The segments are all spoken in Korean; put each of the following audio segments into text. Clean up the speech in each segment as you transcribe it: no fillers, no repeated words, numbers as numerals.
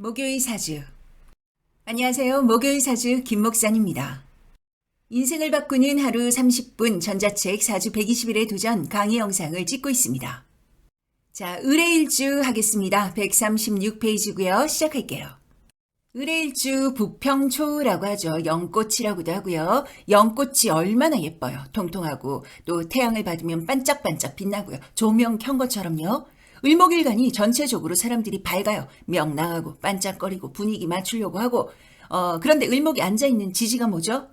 목요일 사주. 안녕하세요. 목요일 사주 김 목사입니다. 인생을 바꾸는 하루 30분 전자책 사주 120일의 도전 강의 영상을 찍고 있습니다. 자, 을해일주 하겠습니다. 136페이지고요. 시작할게요. 을해일주 부평초라고 하죠. 연꽃이라고도 하고요. 연꽃이 얼마나 예뻐요. 통통하고 또 태양을 받으면 반짝반짝 빛나고요. 조명 켠 것처럼요. 을목일간이 전체적으로 사람들이 밝아요. 명랑하고 반짝거리고 분위기 맞추려고 하고 그런데 을목이 앉아있는 지지가 뭐죠?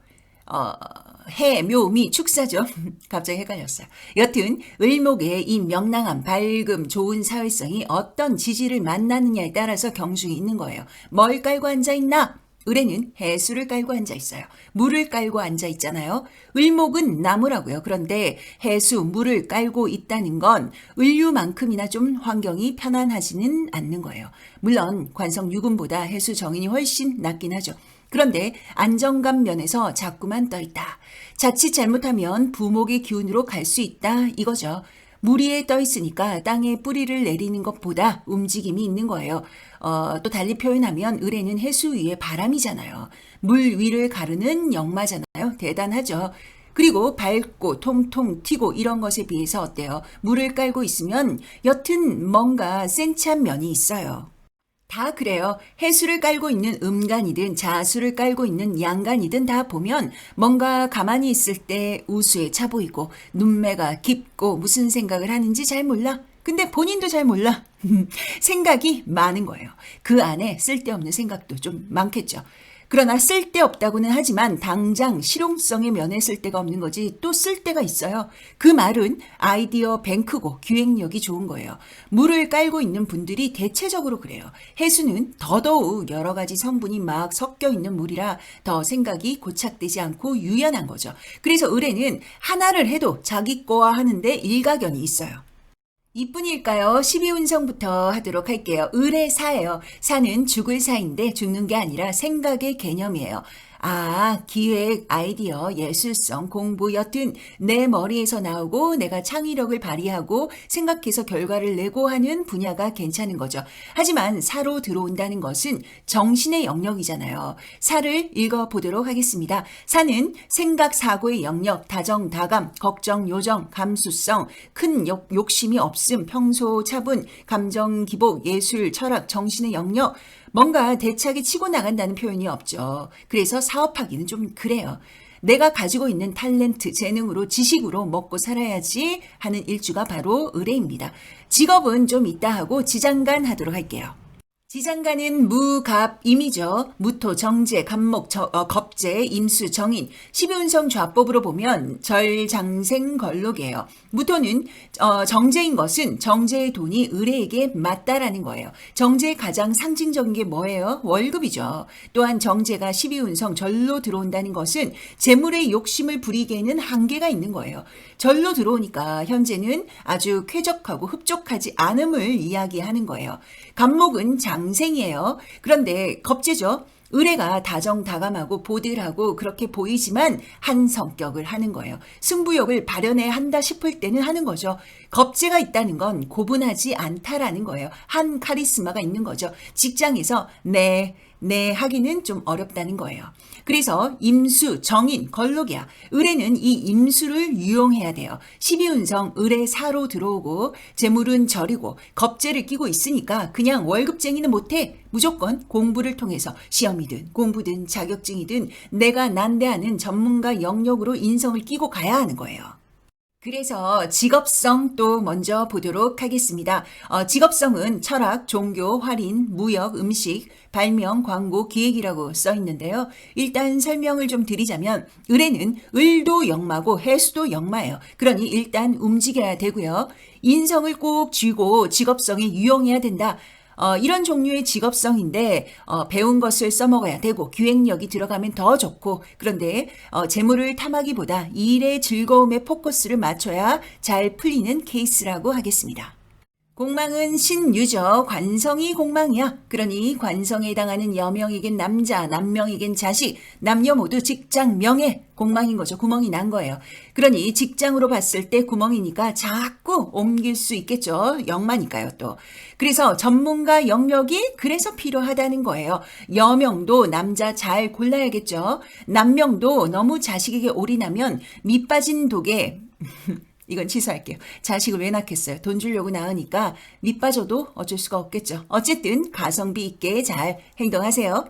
해, 묘, 미, 축사죠. 갑자기 헷갈렸어요. 여튼 을목의 이 명랑함, 밝음, 좋은 사회성이 어떤 지지를 만나느냐에 따라서 경중이 있는 거예요. 뭘 깔고 앉아있나? 을에는 해수를 깔고 앉아있어요. 물을 깔고 앉아있잖아요. 을목은 나무라고요. 그런데 해수, 물을 깔고 있다는 건 을류만큼이나 좀 환경이 편안하지는 않는 거예요. 물론 관성 유금보다 해수 정인이 훨씬 낫긴 하죠. 그런데 안정감 면에서 자꾸만 떠있다. 자칫 잘못하면 부목의 기운으로 갈 수 있다 이거죠. 물 위에 떠 있으니까 땅에 뿌리를 내리는 것보다 움직임이 있는 거예요. 또 달리 표현하면 을에는 해수 위에 바람이잖아요. 물 위를 가르는 역마잖아요. 대단하죠. 그리고 밝고 통통 튀고 이런 것에 비해서 어때요? 물을 깔고 있으면 여튼 뭔가 센치한 면이 있어요. 다 그래요. 해수를 깔고 있는 음간이든 자수를 깔고 있는 양간이든 다 보면 뭔가 가만히 있을 때 우수해 차 보이고 눈매가 깊고 무슨 생각을 하는지 잘 몰라. 근데 본인도 잘 몰라. 생각이 많은 거예요. 그 안에 쓸데없는 생각도 좀 많겠죠. 그러나 쓸데없다고는 하지만 당장 실용성의 면에 쓸데가 없는 거지 또 쓸데가 있어요. 그 말은 아이디어 뱅크고 기획력이 좋은 거예요. 물을 깔고 있는 분들이 대체적으로 그래요. 해수는 더더욱 여러 가지 성분이 막 섞여 있는 물이라 더 생각이 고착되지 않고 유연한 거죠. 그래서 을에는 하나를 해도 자기 거와 하는데 일가견이 있어요. 이뿐일까요? 12운성부터 하도록 할게요. 을의 사예요. 사는 죽을 사인데 죽는 게 아니라 생각의 개념이에요. 기획, 아이디어, 예술성, 공부, 여튼 내 머리에서 나오고 내가 창의력을 발휘하고 생각해서 결과를 내고 하는 분야가 괜찮은 거죠. 하지만 사로 들어온다는 것은 정신의 영역이잖아요. 사를 읽어보도록 하겠습니다. 사는 생각, 사고의 영역, 다정, 다감, 걱정, 요정, 감수성, 큰 욕심이 없음, 평소 차분, 감정, 기복, 예술, 철학, 정신의 영역, 뭔가 대차게 치고 나간다는 표현이 없죠. 그래서 사업하기는 좀 그래요. 내가 가지고 있는 탤런트, 재능으로, 지식으로 먹고 살아야지 하는 일주가 바로 을해입니다. 직업은 좀 이따 하고 지장간 하도록 할게요. 지장간은 무, 갑, 임이죠. 무토, 정제, 갑목, 겁재, 임수, 정인. 12운성 좌법으로 보면 절장생 걸록이에요. 무토는 정제인 것은 정제의 돈이 을해에게 맞다라는 거예요. 정제의 가장 상징적인 게 뭐예요? 월급이죠. 또한 정제가 12운성 절로 들어온다는 것은 재물의 욕심을 부리기에는 한계가 있는 거예요. 절로 들어오니까 현재는 아주 쾌적하고 흡족하지 않음을 이야기하는 거예요. 갑목은 장생이에요. 그런데 겁재죠. 을해가 다정다감하고 보들하고 그렇게 보이지만 한 성격을 하는 거예요. 승부욕을 발현해야 한다 싶을 때는 하는 거죠. 겁재가 있다는 건 고분하지 않다라는 거예요. 한 카리스마가 있는 거죠. 직장에서 네 하기는 좀 어렵다는 거예요. 그래서 임수, 정인, 걸록이야. 을에는 이 임수를 유용해야 돼요. 12운성 을의 사로 들어오고 재물은 절이고 겁재를 끼고 있으니까 그냥 월급쟁이는 못해. 무조건 공부를 통해서 시험이든 공부든 자격증이든 내가 난대하는 전문가 영역으로 인성을 끼고 가야 하는 거예요. 그래서 직업성 또 먼저 보도록 하겠습니다. 직업성은 철학, 종교, 할인, 무역, 음식, 발명, 광고, 기획이라고 써 있는데요. 일단 설명을 좀 드리자면 을에는 을도 역마고 해수도 역마예요. 그러니 일단 움직여야 되고요. 인성을 꼭 쥐고 직업성이 유용해야 된다. 이런 종류의 직업성인데 배운 것을 써먹어야 되고 기획력이 들어가면 더 좋고 그런데 재물을 탐하기보다 일의 즐거움에 포커스를 맞춰야 잘 풀리는 케이스라고 하겠습니다. 공망은 신유죠. 관성이 공망이야. 그러니 관성에 해당하는 여명이긴 남자, 남명이긴 자식, 남녀 모두 직장, 명예, 공망인 거죠. 구멍이 난 거예요. 그러니 직장으로 봤을 때 구멍이니까 자꾸 옮길 수 있겠죠. 영마니까요 또. 그래서 전문가 영역이 그래서 필요하다는 거예요. 여명도 남자 잘 골라야겠죠. 남명도 너무 자식에게 올인하면 밑빠진 독에 이건 취소할게요. 자식을 왜 낳겠어요? 돈 주려고 낳으니까 밑 빠져도 어쩔 수가 없겠죠. 어쨌든 가성비 있게 잘 행동하세요.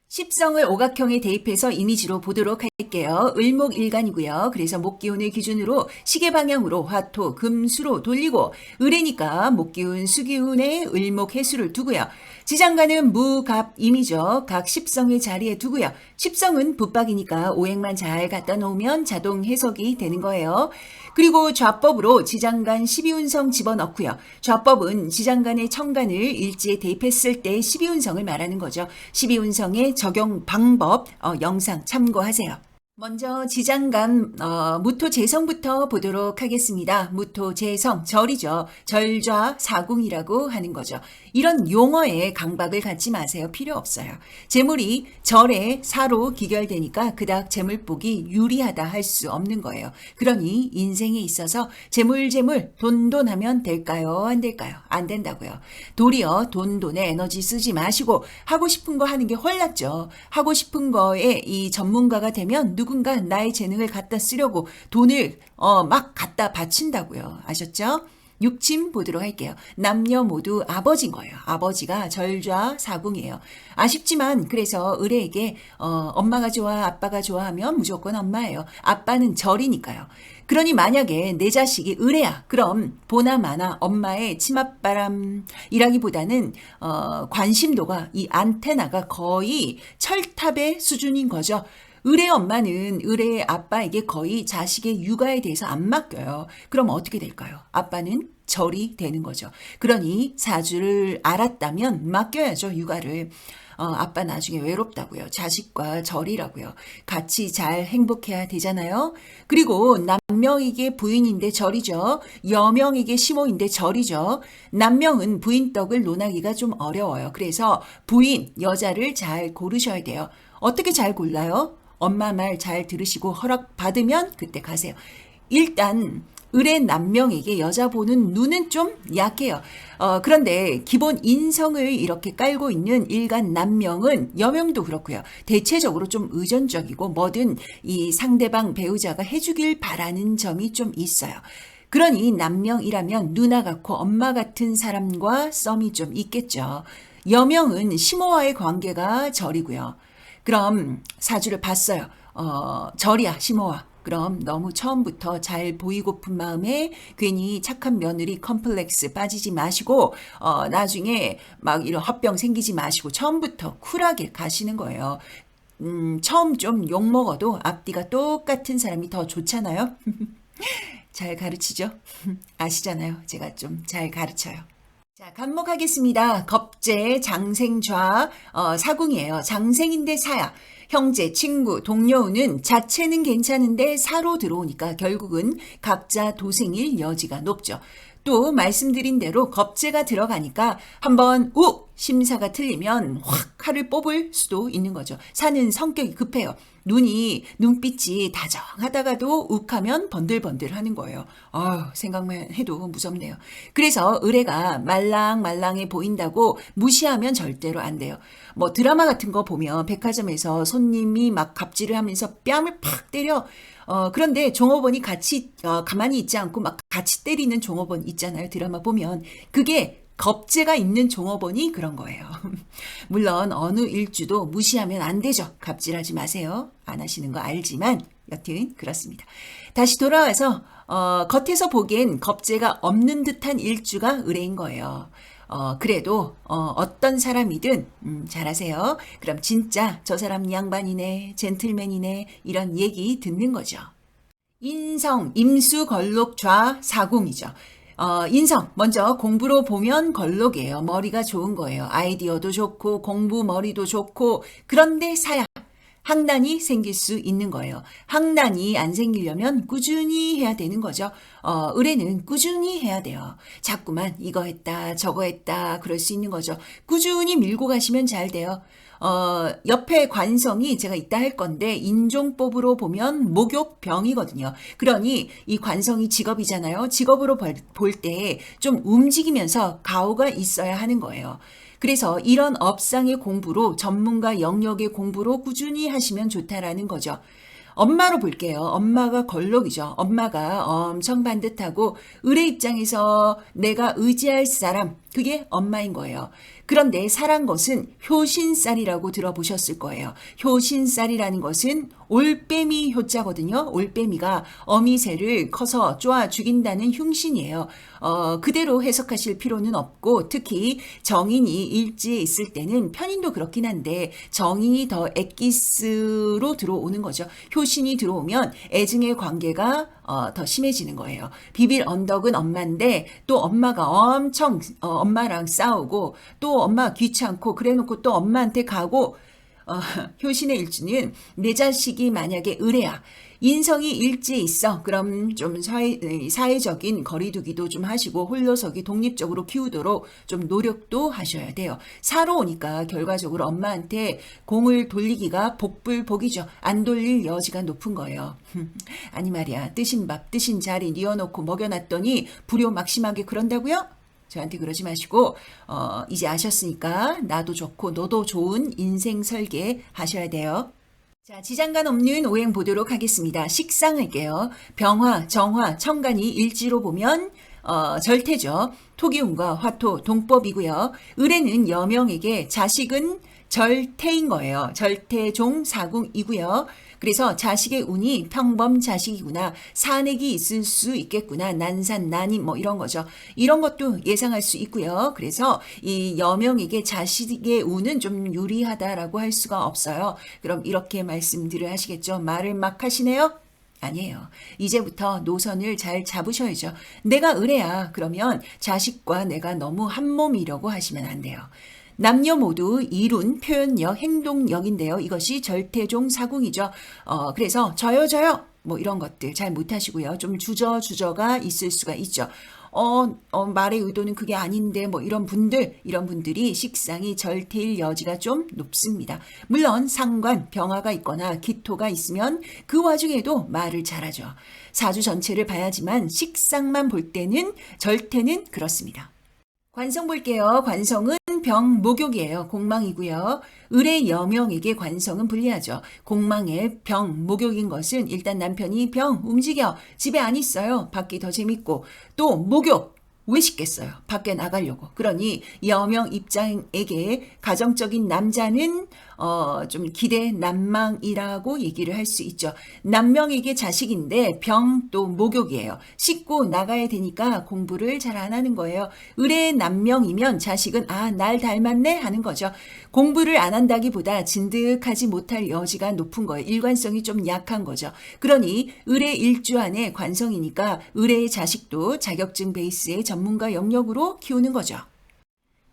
십성을 오각형에 대입해서 이미지로 보도록 할게요. 을목일간이고요. 그래서 목기운을 기준으로 시계 방향으로 화토, 금, 수로 돌리고 을이니까 목기운, 수기운에 을목, 해수를 두고요. 지장간은 무갑임이죠. 각 십성의 자리에 두고요. 십성은 붙박이니까 오행만 잘 갖다 놓으면 자동 해석이 되는 거예요. 그리고 좌법으로 지장간 12운성 집어넣고요. 좌법은 지장간의 청간을 일지에 대입했을 때 12운성을 말하는 거죠. 12운성의 적용 방법 영상 참고하세요. 먼저 지장간 무토재성부터 보도록 하겠습니다. 무토재성 절이죠. 절좌 사궁이라고 하는 거죠. 이런 용어에 강박을 갖지 마세요. 필요 없어요. 재물이 절에 사로 기결되니까 그닥 재물복이 유리하다 할 수 없는 거예요. 그러니 인생에 있어서 재물 돈하면 될까요? 안 될까요? 안 된다고요. 도리어 돈에 에너지 쓰지 마시고 하고 싶은 거 하는 게 홀랐죠. 하고 싶은 거에 이 전문가가 되면 누군가 나의 재능을 갖다 쓰려고 돈을 막 갖다 바친다고요. 아셨죠? 육침 보도록 할게요. 남녀 모두 아버지인 거예요. 아버지가 절좌 사궁이에요. 아쉽지만 그래서 의뢰에게 엄마가 좋아 아빠가 좋아하면 무조건 엄마예요. 아빠는 절이니까요. 그러니 만약에 내 자식이 의뢰야 그럼 보나 마나 엄마의 치맛바람이라기보다는 관심도가 이 안테나가 거의 철탑의 수준인 거죠. 의뢰 엄마는 의뢰 아빠에게 거의 자식의 육아에 대해서 안 맡겨요. 그럼 어떻게 될까요? 아빠는 절이 되는 거죠. 그러니 사주를 알았다면 맡겨야죠, 육아를. 아빠 나중에 외롭다고요. 자식과 절이라고요. 같이 잘 행복해야 되잖아요. 그리고 남명에게 부인인데 절이죠. 여명에게 시모인데 절이죠. 남명은 부인 떡을 논하기가 좀 어려워요. 그래서 부인, 여자를 잘 고르셔야 돼요. 어떻게 잘 골라요? 엄마 말 잘 들으시고 허락 받으면 그때 가세요. 일단 을의 남명에게 여자 보는 눈은 좀 약해요. 그런데 기본 인성을 이렇게 깔고 있는 일간 남명은 여명도 그렇고요. 대체적으로 좀 의존적이고 뭐든 이 상대방 배우자가 해주길 바라는 점이 좀 있어요. 그러니 남명이라면 누나 같고 엄마 같은 사람과 썸이 좀 있겠죠. 여명은 시모와의 관계가 절이고요. 그럼 사주를 봤어요. 절이야 시모와. 그럼 너무 처음부터 잘 보이고픈 마음에 괜히 착한 며느리 컴플렉스 빠지지 마시고 나중에 막 이런 헛병 생기지 마시고 처음부터 쿨하게 가시는 거예요. 처음 좀 욕먹어도 앞뒤가 똑같은 사람이 더 좋잖아요. 잘 가르치죠? 아시잖아요. 제가 좀 잘 가르쳐요. 자, 간목하겠습니다. 겁재, 장생좌, 사궁이에요. 장생인데 사야. 형제, 친구, 동료는 자체는 괜찮은데 사로 들어오니까 결국은 각자 도생일 여지가 높죠. 또 말씀드린 대로 겁재가 들어가니까 한번 심사가 틀리면 확 칼을 뽑을 수도 있는 거죠. 사는 성격이 급해요. 눈빛이 다정하다가도 욱하면 번들번들 하는 거예요. 생각만 해도 무섭네요. 그래서 의뢰가 말랑말랑해 보인다고 무시하면 절대로 안 돼요. 뭐 드라마 같은 거 보면 백화점에서 손님이 막 갑질을 하면서 뺨을 팍 때려. 그런데 종업원이 같이 가만히 있지 않고 막 같이 때리는 종업원 있잖아요. 드라마 보면. 그게 겁재가 있는 종업원이 그런 거예요. 물론 어느 일주도 무시하면 안 되죠. 갑질하지 마세요. 안 하시는 거 알지만 여튼 그렇습니다. 다시 돌아와서 겉에서 보기엔 겁재가 없는 듯한 일주가 의뢰인 거예요. 그래도 어떤 사람이든 잘하세요. 그럼 진짜 저 사람 양반이네, 젠틀맨이네 이런 얘기 듣는 거죠. 인성, 임수, 걸록, 좌, 사궁이죠. 인성, 먼저 공부로 보면 걸록이에요. 머리가 좋은 거예요. 아이디어도 좋고 공부 머리도 좋고 그런데 사야. 항난이 생길 수 있는 거예요. 항난이 안 생기려면 꾸준히 해야 되는 거죠. 의뢰는 꾸준히 해야 돼요. 자꾸만 이거 했다, 저거 했다, 그럴 수 있는 거죠. 꾸준히 밀고 가시면 잘 돼요. 옆에 관성이 제가 이따 할 건데, 인종법으로 보면 목욕병이거든요. 그러니 이 관성이 직업이잖아요. 직업으로 볼 때 좀 움직이면서 가오가 있어야 하는 거예요. 그래서 이런 업상의 공부로 전문가 영역의 공부로 꾸준히 하시면 좋다라는 거죠. 엄마로 볼게요. 엄마가 걸록이죠. 엄마가 엄청 반듯하고 을의 입장에서 내가 의지할 사람, 그게 엄마인 거예요. 그런데 살한 것은 효신살이라고 들어보셨을 거예요. 효신살이라는 것은 올빼미 효자거든요. 올빼미가 어미새를 커서 쪼아 죽인다는 흉신이에요. 그대로 해석하실 필요는 없고, 특히 정인이 일지에 있을 때는 편인도 그렇긴 한데 정인이 더 엑기스로 들어오는 거죠. 효신이 들어오면 애증의 관계가 더 심해지는 거예요. 비빌 언덕은 엄마인데 또 엄마가 엄청 엄마랑 싸우고 또 엄마 귀찮고 그래놓고 또 엄마한테 가고, 효신의 일주는 내 자식이 만약에 의뢰야. 인성이 일지에 있어. 그럼 좀 사회적인 거리두기도 좀 하시고 홀로서기 독립적으로 키우도록 좀 노력도 하셔야 돼요. 사로 오니까 결과적으로 엄마한테 공을 돌리기가 복불복이죠. 안 돌릴 여지가 높은 거예요. 아니 말이야. 뜨신 밥, 뜨신 자리 뉘어놓고 먹여놨더니 불효막심하게 그런다고요? 저한테 그러지 마시고 이제 아셨으니까 나도 좋고 너도 좋은 인생 설계 하셔야 돼요. 자, 지장간 없는 오행 보도록 하겠습니다. 식상할게요. 병화, 정화, 청간이 일지로 보면 절태죠. 토기운과 화토, 동법이고요. 을에는 여명에게 자식은 절태인 거예요. 절태종 사궁이고요. 그래서 자식의 운이 평범 자식이구나. 산액이 있을 수 있겠구나. 난산, 난임 뭐 이런 거죠. 이런 것도 예상할 수 있고요. 그래서 이 여명에게 자식의 운은 좀 유리하다라고 할 수가 없어요. 그럼 이렇게 말씀들을 하시겠죠. 말을 막 하시네요. 아니에요. 이제부터 노선을 잘 잡으셔야죠. 내가 의뢰야. 그러면 자식과 내가 너무 한 몸이려고 하시면 안 돼요. 남녀 모두 이룬 표현력, 행동력인데요. 이것이 절태종 사궁이죠. 그래서 저요 뭐 이런 것들 잘 못하시고요. 좀 주저가 있을 수가 있죠. 말의 의도는 그게 아닌데 뭐 이런 분들이 식상이 절태일 여지가 좀 높습니다. 물론 상관, 병화가 있거나 기토가 있으면 그 와중에도 말을 잘하죠. 사주 전체를 봐야지만 식상만 볼 때는 절태는 그렇습니다. 관성 볼게요. 관성은 병, 목욕이에요. 공망이고요. 을의 여명에게 관성은 불리하죠. 공망의 병, 목욕인 것은 일단 남편이 병, 움직여. 집에 안 있어요. 밖이 더 재밌고. 또 목욕. 왜 쉽겠어요? 밖에 나가려고. 그러니 여명 입장에게 가정적인 남자는 좀 기대 난망이라고 얘기를 할 수 있죠. 남명에게 자식인데 병 또 목욕이에요. 씻고 나가야 되니까 공부를 잘 안 하는 거예요. 을의 남명이면 자식은 날 닮았네 하는 거죠. 공부를 안 한다기보다 진득하지 못할 여지가 높은 거예요. 일관성이 좀 약한 거죠. 그러니 을의 일주 안에 관성이니까 을의 자식도 자격증 베이스의 전문가 영역으로 키우는 거죠.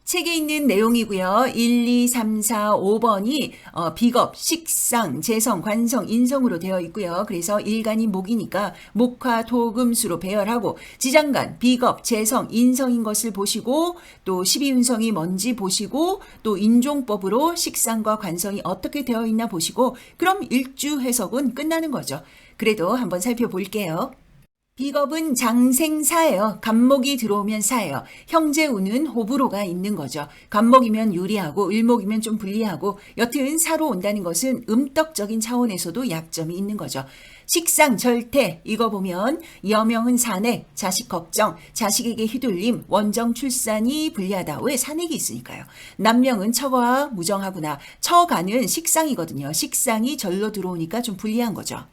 책에 있는 내용이고요. 1, 2, 3, 4, 5번이 비겁, 식상, 재성, 관성, 인성으로 되어 있고요. 그래서 일간이 목이니까 목화, 토, 금수로 배열하고 지장간, 비겁, 재성, 인성인 것을 보시고 또 12운성이 뭔지 보시고 또 인종법으로 식상과 관성이 어떻게 되어 있나 보시고 그럼 일주 해석은 끝나는 거죠. 그래도 한번 살펴볼게요. 비겁은 장생사예요. 간목이 들어오면 사예요. 형제운은 호불호가 있는 거죠. 간목이면 유리하고 을목이면 좀 불리하고 여튼 사로 온다는 것은 음덕적인 차원에서도 약점이 있는 거죠. 식상, 절태 이거 보면 여명은 산액, 자식 걱정, 자식에게 휘둘림, 원정 출산이 불리하다. 왜? 산액이 있으니까요. 남명은 처가 무정하구나. 처가는 식상이거든요. 식상이 절로 들어오니까 좀 불리한 거죠.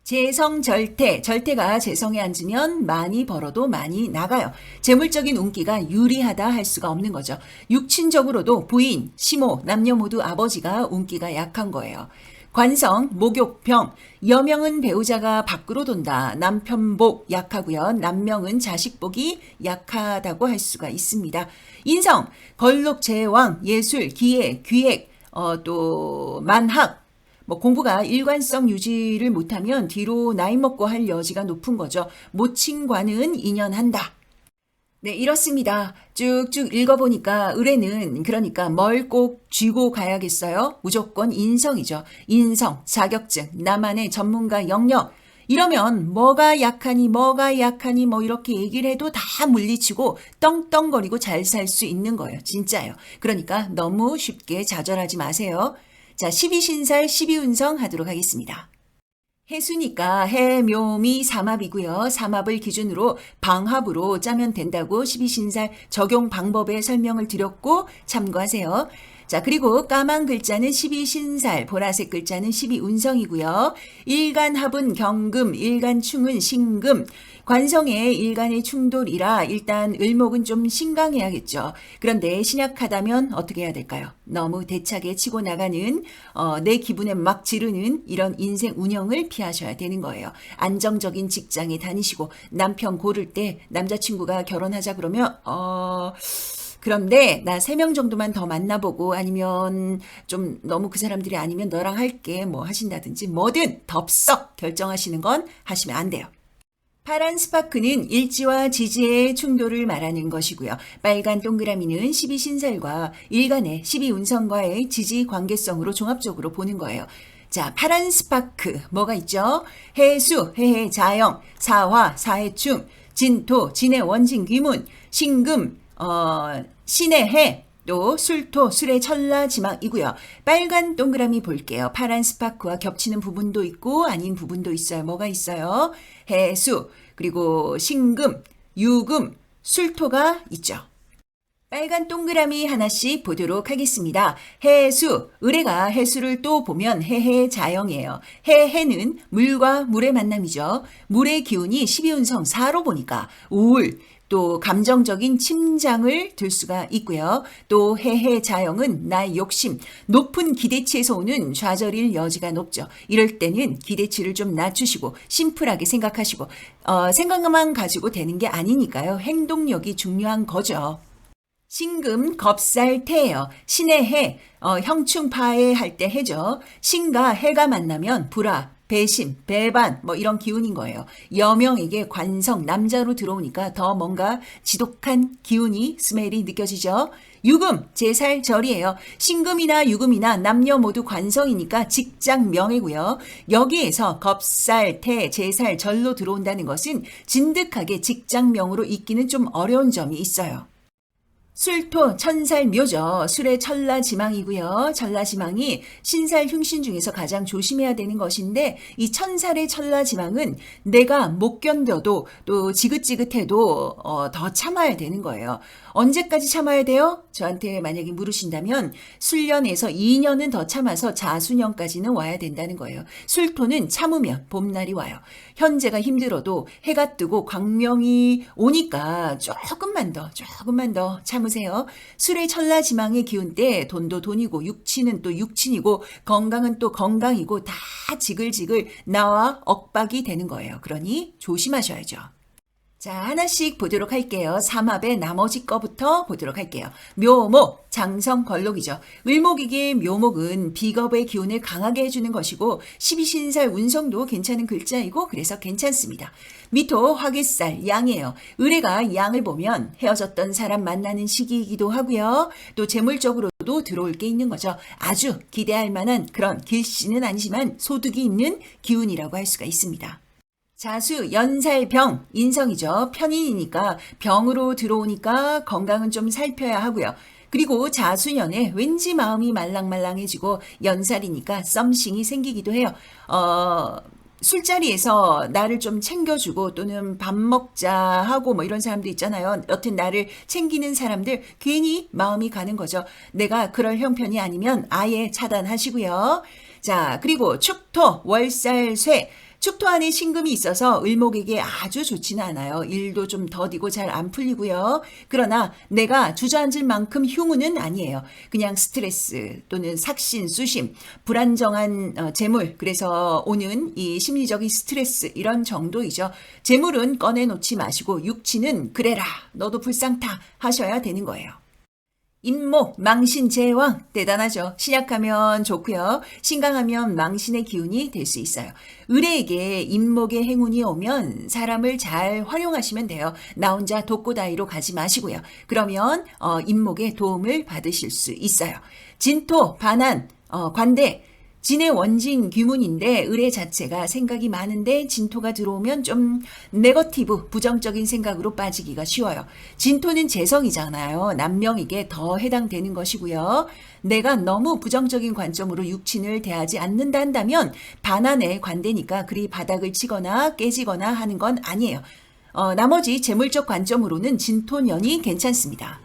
재성 절태, 절태가 재성에 앉으면 많이 벌어도 많이 나가요. 재물적인 운기가 유리하다 할 수가 없는 거죠. 육친적으로도 부인, 시모, 남녀 모두 아버지가 운기가 약한 거예요. 관성, 목욕, 병, 여명은 배우자가 밖으로 돈다. 남편복 약하고요. 남명은 자식복이 약하다고 할 수가 있습니다. 인성, 걸록, 제왕, 예술, 기획, 또 만학, 뭐 공부가 일관성 유지를 못하면 뒤로 나이 먹고 할 여지가 높은 거죠. 모친과는 인연한다. 네, 이렇습니다. 쭉쭉 읽어보니까 의뢰는 그러니까 뭘 꼭 쥐고 가야겠어요? 무조건 인성이죠. 인성, 자격증, 나만의 전문가 영역. 이러면 뭐가 약하니 뭐 이렇게 얘기를 해도 다 물리치고 떵떵거리고 잘 살 수 있는 거예요. 진짜요. 그러니까 너무 쉽게 좌절하지 마세요. 자, 12신살 12운성 하도록 하겠습니다. 해수니까 해, 묘, 미, 삼합이고요. 삼합을 기준으로 방합으로 짜면 된다고 12신살 적용 방법의 설명을 드렸고 참고하세요. 자, 그리고 까만 글자는 12신살, 보라색 글자는 12운성이고요. 일간합은 경금, 일간충은 신금, 관성의 일간의 충돌이라 일단 을목은 좀 신강해야겠죠. 그런데 신약하다면 어떻게 해야 될까요? 너무 대차게 치고 나가는 내 기분에 막 지르는 이런 인생 운영을 피하셔야 되는 거예요. 안정적인 직장에 다니시고 남편 고를 때 남자친구가 결혼하자 그러면 그런데 나 3명 정도만 더 만나보고 아니면 좀 너무 그 사람들이 아니면 너랑 할게 뭐 하신다든지 뭐든 덥석 결정하시는 건 하시면 안 돼요. 파란 스파크는 일지와 지지의 충돌을 말하는 것이고요. 빨간 동그라미는 12신살과 일간의 12운성과의 지지 관계성으로 종합적으로 보는 거예요. 자, 파란 스파크 뭐가 있죠? 해수, 해해 자영, 사화, 사해충, 진토, 진의 원진 귀문, 신금, 신의 해, 또 술토, 술의 천라지망이고요. 빨간 동그라미 볼게요. 파란 스파크와 겹치는 부분도 있고 아닌 부분도 있어요. 뭐가 있어요? 해수, 그리고 신금, 유금, 술토가 있죠. 빨간 동그라미 하나씩 보도록 하겠습니다. 해수, 을해가 해수를 또 보면 해해 자영이에요. 해해는 물과 물의 만남이죠. 물의 기운이 12운성 4로 보니까 우울, 또 감정적인 침장을 들 수가 있고요. 또 해해 자영은 나의 욕심, 높은 기대치에서 오는 좌절일 여지가 높죠. 이럴 때는 기대치를 좀 낮추시고 심플하게 생각하시고 생각만 가지고 되는 게 아니니까요. 행동력이 중요한 거죠. 신금 겁살태예요. 신의 해, 형충파해 할 때 해죠. 신과 해가 만나면 불화, 배심, 배반 뭐 이런 기운인 거예요. 여명에게 관성, 남자로 들어오니까 더 뭔가 지독한 기운이 스멜이 느껴지죠. 유금, 제살절이에요. 신금이나 유금이나 남녀 모두 관성이니까 직장 명예고요. 여기에서 겁살, 태, 제살, 절로 들어온다는 것은 진득하게 직장명으로 있기는 좀 어려운 점이 있어요. 술토, 천살묘죠. 술의 천라지망이고요. 천라지망이 신살 흉신 중에서 가장 조심해야 되는 것인데 이 천살의 천라지망은 내가 못 견뎌도 또 지긋지긋해도 더 참아야 되는 거예요. 언제까지 참아야 돼요? 저한테 만약에 물으신다면 술년에서 2년은 더 참아서 자수년까지는 와야 된다는 거예요. 술토는 참으면 봄날이 와요. 현재가 힘들어도 해가 뜨고 광명이 오니까 조금만 더 참으세요. 술의 천라지망의 기운 때 돈도 돈이고 육친은 또 육친이고 건강은 또 건강이고 다 지글지글 나와 억박이 되는 거예요. 그러니 조심하셔야죠. 자, 하나씩 보도록 할게요. 삼합의 나머지 거부터 보도록 할게요. 묘목, 장성, 걸록이죠. 을목에게 묘목은 비겁의 기운을 강하게 해주는 것이고 12신살 운성도 괜찮은 글자이고 그래서 괜찮습니다. 미토, 화개살, 양이에요. 을해가 양을 보면 헤어졌던 사람 만나는 시기이기도 하고요. 또 재물적으로도 들어올 게 있는 거죠. 아주 기대할 만한 그런 길씨는 아니지만 소득이 있는 기운이라고 할 수가 있습니다. 자수, 연살, 병, 인성이죠. 편인이니까 병으로 들어오니까 건강은 좀 살펴야 하고요. 그리고 자수년에 왠지 마음이 말랑말랑해지고 연살이니까 썸씽이 생기기도 해요. 술자리에서 나를 좀 챙겨주고 또는 밥 먹자 하고 뭐 이런 사람도 있잖아요. 여튼 나를 챙기는 사람들 괜히 마음이 가는 거죠. 내가 그럴 형편이 아니면 아예 차단하시고요. 자, 그리고 축토, 월살, 쇠. 축토 안에 신금이 있어서 을목에게 아주 좋지는 않아요. 일도 좀 더디고 잘 안 풀리고요. 그러나 내가 주저앉을 만큼 흉우는 아니에요. 그냥 스트레스 또는 삭신, 수심, 불안정한 재물, 그래서 오는 이 심리적인 스트레스 이런 정도이죠. 재물은 꺼내놓지 마시고 육친은 그래라 너도 불쌍타 하셔야 되는 거예요. 인목, 망신, 제왕 대단하죠. 신약하면 좋고요. 신강하면 망신의 기운이 될 수 있어요. 을에게 인목의 행운이 오면 사람을 잘 활용하시면 돼요. 나 혼자 독고다이로 가지 마시고요. 그러면 인목의 도움을 받으실 수 있어요. 진토, 반한, 관대, 진의 원진 귀문인데 의뢰 자체가 생각이 많은데 진토가 들어오면 좀 네거티브 부정적인 생각으로 빠지기가 쉬워요. 진토는 재성이잖아요. 남명에게 더 해당되는 것이고요. 내가 너무 부정적인 관점으로 육친을 대하지 않는다 한다면 반환의 관대니까 그리 바닥을 치거나 깨지거나 하는 건 아니에요. 나머지 재물적 관점으로는 진토년이 괜찮습니다.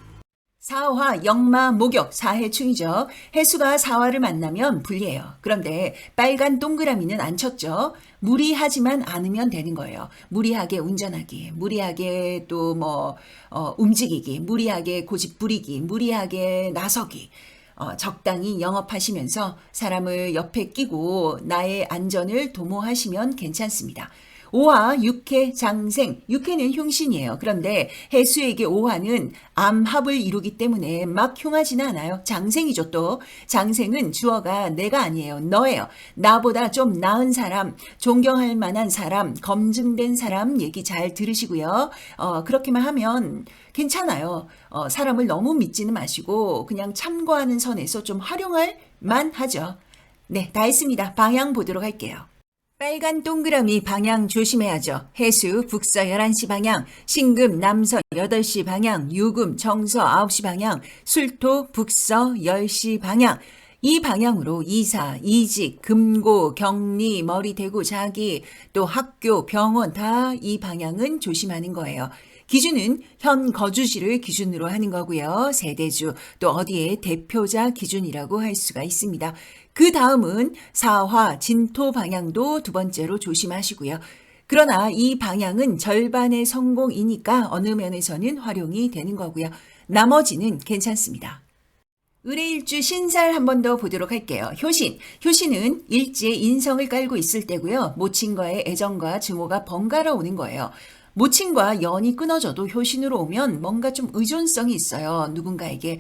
사화, 역마, 목욕, 사해충이죠. 해수가 사화를 만나면 불리해요. 그런데 빨간 동그라미는 안 쳤죠. 무리하지만 않으면 되는 거예요. 무리하게 운전하기, 무리하게 또 움직이기, 무리하게 고집 부리기, 무리하게 나서기. 적당히 영업하시면서 사람을 옆에 끼고 나의 안전을 도모하시면 괜찮습니다. 오화, 육해, 장생. 육해는 흉신이에요. 그런데 해수에게 오화는 암합을 이루기 때문에 막 흉하지는 않아요. 장생이죠 또. 장생은 주어가 내가 아니에요. 너예요. 나보다 좀 나은 사람, 존경할 만한 사람, 검증된 사람 얘기 잘 들으시고요. 그렇게만 하면 괜찮아요. 사람을 너무 믿지는 마시고 그냥 참고하는 선에서 좀 활용할 만하죠. 네, 다 했습니다. 방향 보도록 할게요. 빨간 동그라미 방향 조심해야죠. 해수 북서 11시 방향, 신금 남서 8시 방향, 유금 정서 9시 방향, 술토 북서 10시 방향. 이 방향으로 이사, 이직, 금고, 격리, 머리 대고 자기, 또 학교, 병원 다 이 방향은 조심하는 거예요. 기준은 현 거주지를 기준으로 하는 거고요. 세대주, 또 어디의 대표자 기준이라고 할 수가 있습니다. 그 다음은 사화, 진토 방향도 두 번째로 조심하시고요. 그러나 이 방향은 절반의 성공이니까 어느 면에서는 활용이 되는 거고요. 나머지는 괜찮습니다. 을의일주 신살 한 번 더 보도록 할게요. 효신. 효신은 일지에 인성을 깔고 있을 때고요. 모친과의 애정과 증오가 번갈아 오는 거예요. 모친과 연이 끊어져도 효신으로 오면 뭔가 좀 의존성이 있어요. 누군가에게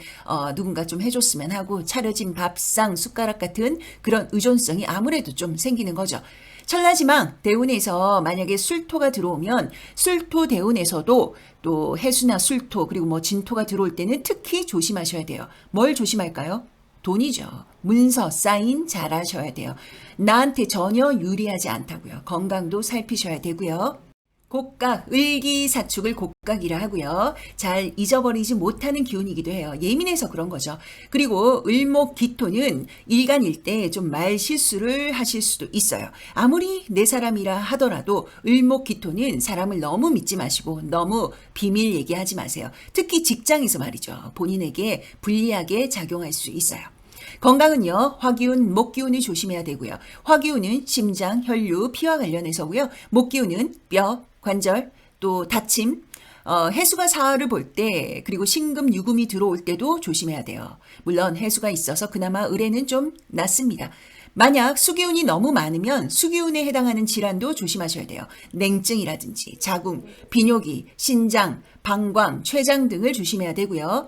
누군가 좀 해줬으면 하고 차려진 밥상, 숟가락 같은 그런 의존성이 아무래도 좀 생기는 거죠. 찰나지만 대운에서 만약에 술토가 들어오면 술토 대운에서도 또 해수나 술토 그리고 진토가 들어올 때는 특히 조심하셔야 돼요. 뭘 조심할까요? 돈이죠. 문서, 사인 잘하셔야 돼요. 나한테 전혀 유리하지 않다고요. 건강도 살피셔야 되고요. 곡각, 을기사축을 곡각이라 하고요. 잘 잊어버리지 못하는 기운이기도 해요. 예민해서 그런 거죠. 그리고 을목기토는 일간일 때 좀 말 실수를 하실 수도 있어요. 아무리 내 사람이라 하더라도 을목기토는 사람을 너무 믿지 마시고 너무 비밀 얘기하지 마세요. 특히 직장에서 말이죠. 본인에게 불리하게 작용할 수 있어요. 건강은요. 화기운, 목기운을 조심해야 되고요. 화기운은 심장, 혈류, 피와 관련해서고요. 목기운은 뼈, 관절, 또 다침, 해수가 사화를 볼 때 그리고 신금, 유금이 들어올 때도 조심해야 돼요. 물론 해수가 있어서 그나마 을에는 좀 낫습니다. 만약 수기운이 너무 많으면 수기운에 해당하는 질환도 조심하셔야 돼요. 냉증이라든지 자궁, 비뇨기, 신장, 방광, 췌장 등을 조심해야 되고요.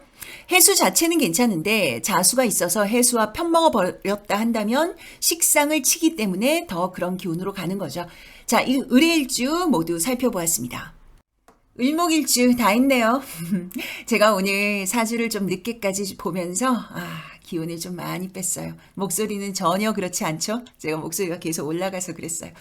해수 자체는 괜찮은데 자수가 있어서 해수와 편먹어버렸다 한다면 식상을 치기 때문에 더 그런 기운으로 가는 거죠. 자, 이 을의일주 모두 살펴보았습니다. 을목일주 다 했네요. 제가 오늘 사주를 좀 늦게까지 보면서 기운을 좀 많이 뺐어요. 목소리는 전혀 그렇지 않죠? 제가 목소리가 계속 올라가서 그랬어요.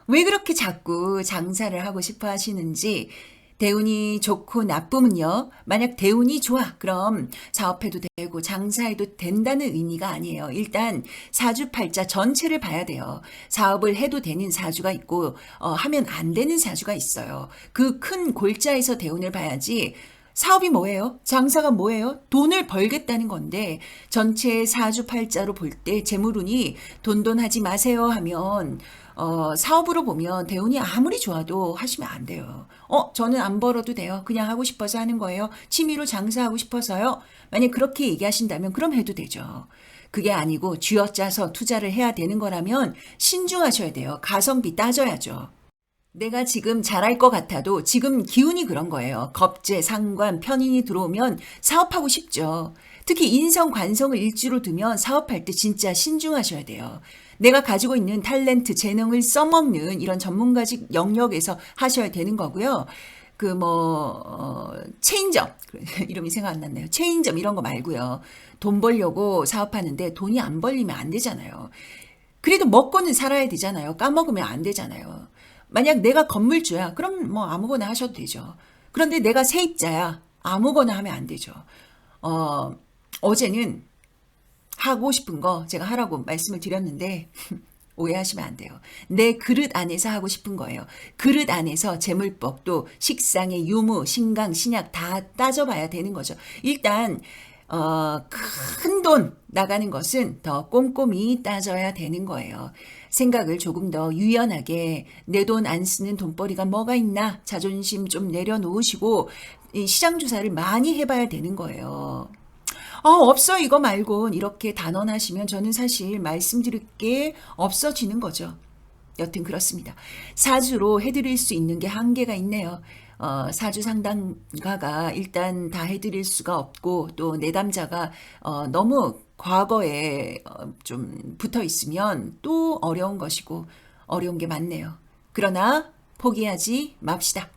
왜 그렇게 자꾸 장사를 하고 싶어 하시는지 대운이 좋고 나쁨은요. 만약 대운이 좋아 그럼 사업해도 되고 장사해도 된다는 의미가 아니에요. 일단 사주팔자 전체를 봐야 돼요. 사업을 해도 되는 사주가 있고 하면 안 되는 사주가 있어요. 그 큰 골자에서 대운을 봐야지. 사업이 뭐예요? 장사가 뭐예요? 돈을 벌겠다는 건데 전체 사주팔자로 볼 때 재물운이 돈돈하지 마세요 하면 사업으로 보면 대운이 아무리 좋아도 하시면 안 돼요. 저는 안 벌어도 돼요. 그냥 하고 싶어서 하는 거예요. 취미로 장사하고 싶어서요. 만약 그렇게 얘기하신다면 그럼 해도 되죠. 그게 아니고 쥐어짜서 투자를 해야 되는 거라면 신중하셔야 돼요. 가성비 따져야죠. 내가 지금 잘할 것 같아도 지금 기운이 그런 거예요. 겁재, 상관, 편인이 들어오면 사업하고 싶죠. 특히 인성, 관성을 일주로 두면 사업할 때 진짜 신중하셔야 돼요. 내가 가지고 있는 탤런트, 재능을 써먹는 이런 전문가직 영역에서 하셔야 되는 거고요. 체인점. 이름이 생각 안 났네요. 체인점 이런 거 말고요. 돈 벌려고 사업하는데 돈이 안 벌리면 안 되잖아요. 그래도 먹고는 살아야 되잖아요. 까먹으면 안 되잖아요. 만약 내가 건물주야, 그럼 뭐 아무거나 하셔도 되죠. 그런데 내가 세입자야, 아무거나 하면 안 되죠. 어제는 하고 싶은 거 제가 하라고 말씀을 드렸는데 오해하시면 안 돼요. 내 그릇 안에서 하고 싶은 거예요. 그릇 안에서 재물법도 식상의 유무, 신강, 신약 다 따져봐야 되는 거죠. 일단 큰 돈 나가는 것은 더 꼼꼼히 따져야 되는 거예요. 생각을 조금 더 유연하게 내 돈 안 쓰는 돈벌이가 뭐가 있나 자존심 좀 내려놓으시고 이 시장 조사를 많이 해봐야 되는 거예요. 없어 이거 말곤 이렇게 단언하시면 저는 사실 말씀드릴 게 없어지는 거죠. 여튼 그렇습니다. 사주로 해드릴 수 있는 게 한계가 있네요. 사주 상담가가 일단 다 해드릴 수가 없고 또 내담자가 너무 과거에 좀 붙어 있으면 또 어려운 것이고 어려운 게 많네요. 그러나 포기하지 맙시다.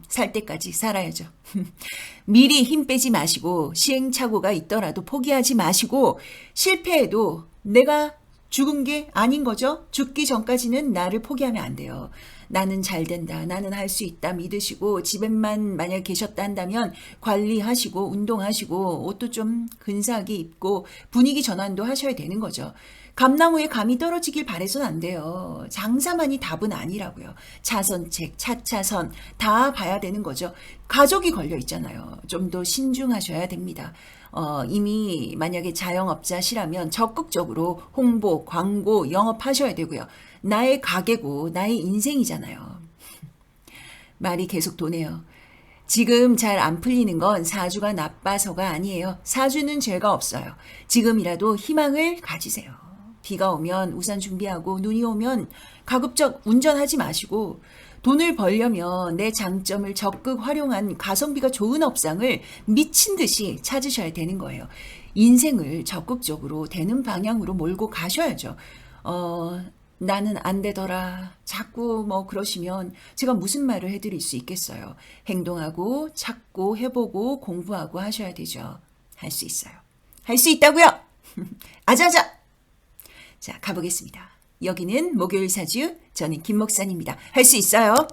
살 때까지 살아야죠. 미리 힘 빼지 마시고 시행착오가 있더라도 포기하지 마시고 실패해도 내가 죽은 게 아닌 거죠. 죽기 전까지는 나를 포기하면 안 돼요. 나는 잘 된다. 나는 할 수 있다. 믿으시고 집에만 만약 계셨다 한다면 관리하시고 운동하시고 옷도 좀 근사하게 입고 분위기 전환도 하셔야 되는 거죠. 감나무에 감이 떨어지길 바래선 안 돼요. 장사만이 답은 아니라고요. 차선책, 차차선 다 봐야 되는 거죠. 가족이 걸려 있잖아요. 좀 더 신중하셔야 됩니다. 이미 만약에 자영업자시라면 적극적으로 홍보, 광고, 영업하셔야 되고요. 나의 가게고 나의 인생이잖아요. 말이 계속 도네요. 지금 잘 안 풀리는 건 사주가 나빠서가 아니에요. 사주는 죄가 없어요. 지금이라도 희망을 가지세요. 비가 오면 우산 준비하고 눈이 오면 가급적 운전하지 마시고 돈을 벌려면 내 장점을 적극 활용한 가성비가 좋은 업장을 미친 듯이 찾으셔야 되는 거예요. 인생을 적극적으로 되는 방향으로 몰고 가셔야죠. 나는 안 되더라. 자꾸 뭐 그러시면 제가 무슨 말을 해드릴 수 있겠어요. 행동하고 찾고 해보고 공부하고 하셔야 되죠. 할 수 있어요. 할 수 있다고요. 아자아자. 자, 가보겠습니다. 여기는 목요일 사주, 저는 김 목사님입니다. 할 수 있어요.